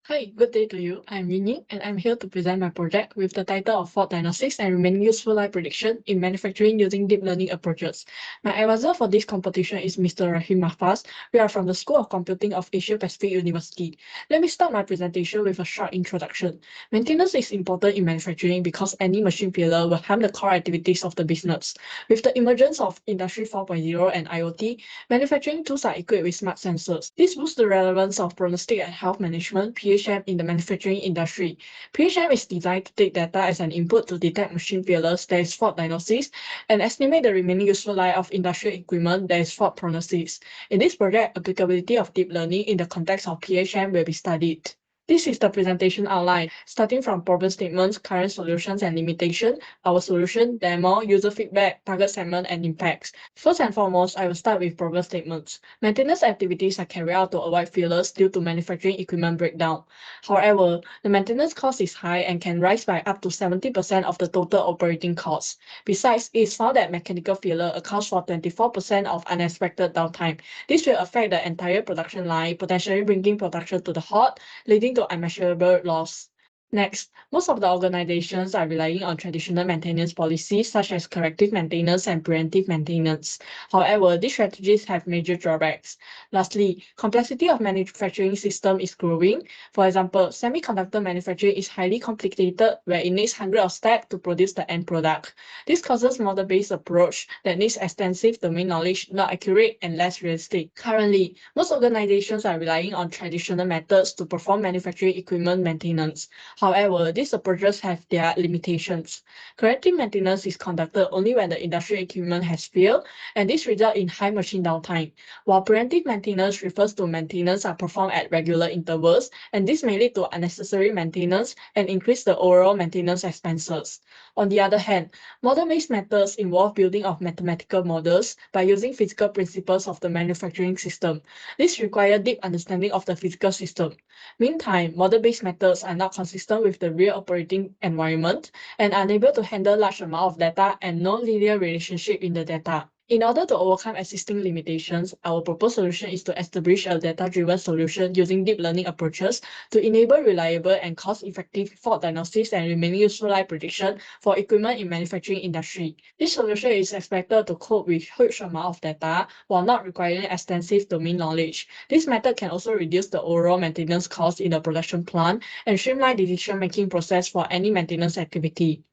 Hi, good day to you. I'm Yinyi, and I'm here to present my project with the title of Fault Diagnosis and Remaining Useful Life Prediction in Manufacturing Using Deep Learning Approaches. My advisor for this competition is Mr. Rahim Mahfaz. We are from the School of Computing of Asia Pacific University. Let me start my presentation with a short introduction. Maintenance is important in manufacturing because any machine failure will harm the core activities of the business. With the emergence of Industry 4.0 and IoT, manufacturing tools are equipped with smart sensors. This boosts the relevance of prognostic and health management (PHM) in the manufacturing industry. PHM is designed to take data as an input to detect machine failures, that is fault diagnosis, and estimate the remaining useful life of industrial equipment, that is fault prognosis. In this project, applicability of deep learning in the context of PHM will be studied. This is the presentation outline, starting from problem statements, current solutions and limitation, our solution, demo, user feedback, target segment, and impacts. First and foremost, I will start with problem statements. Maintenance activities are carried out to avoid failures due to manufacturing equipment breakdown. However, the maintenance cost is high and can rise by up to 70% of the total operating cost. Besides, it is found that mechanical failure accounts for 24% of unexpected downtime. This will affect the entire production line, potentially bringing production to the halt, leading to unmeasurable loss. Next, most of the organizations are relying on traditional maintenance policies such as corrective maintenance and preventive maintenance. However, these strategies have major drawbacks. Lastly, complexity of manufacturing system is growing. For example, semiconductor manufacturing is highly complicated where it needs hundreds of steps to produce the end product. This causes model-based approach that needs extensive domain knowledge, not accurate and less realistic. Currently, most organizations are relying on traditional methods to perform manufacturing equipment maintenance. However, these approaches have their limitations. Corrective maintenance is conducted only when the industrial equipment has failed, and this results in high machine downtime, while preventive maintenance refers to maintenance are performed at regular intervals, and this may lead to unnecessary maintenance and increase the overall maintenance expenses. On the other hand, model-based methods involve building of mathematical models by using physical principles of the manufacturing system. This requires deep understanding of the physical system. Meantime, model-based methods are not consistent with the real operating environment and unable to handle large amount of data and no linear relationship in the data. In order to overcome existing limitations, our proposed solution is to establish a data-driven solution using deep learning approaches to enable reliable and cost-effective fault diagnosis and remaining useful life prediction for equipment in manufacturing industry. This solution is expected to cope with huge amount of data while not requiring extensive domain knowledge. This method can also reduce the overall maintenance cost in the production plant and streamline decision-making process for any maintenance activity.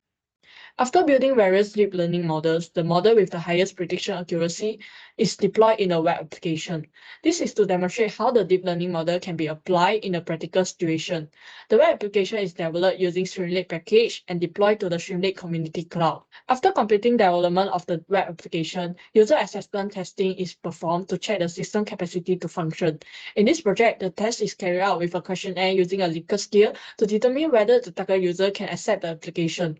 After building various deep learning models, the model with the highest prediction accuracy is deployed in a web application. This is to demonstrate how the deep learning model can be applied in a practical situation. The web application is developed using Streamlit package and deployed to the Streamlit Community Cloud. After completing development of the web application, user acceptance testing is performed to check the system capacity to function. In this project, the test is carried out with a questionnaire using a Likert scale to determine whether the target user can accept the application.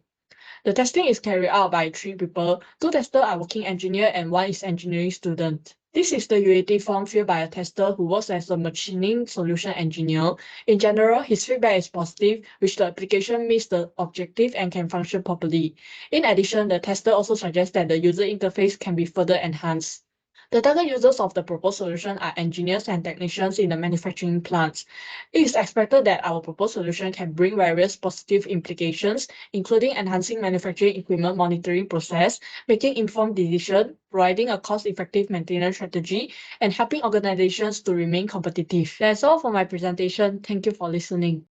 The testing is carried out by 3 people. 2 testers are working engineer and 1 is engineering student. This is the UAT form filled by a tester who works as a machining solution engineer. In general, his feedback is positive, which the application meets the objective and can function properly. In addition, the tester also suggests that the user interface can be further enhanced. The target users of the proposed solution are engineers and technicians in the manufacturing plants. It is expected that our proposed solution can bring various positive implications, including enhancing manufacturing equipment monitoring process, making informed decisions, providing a cost-effective maintenance strategy, and helping organizations to remain competitive. That's all for my presentation. Thank you for listening.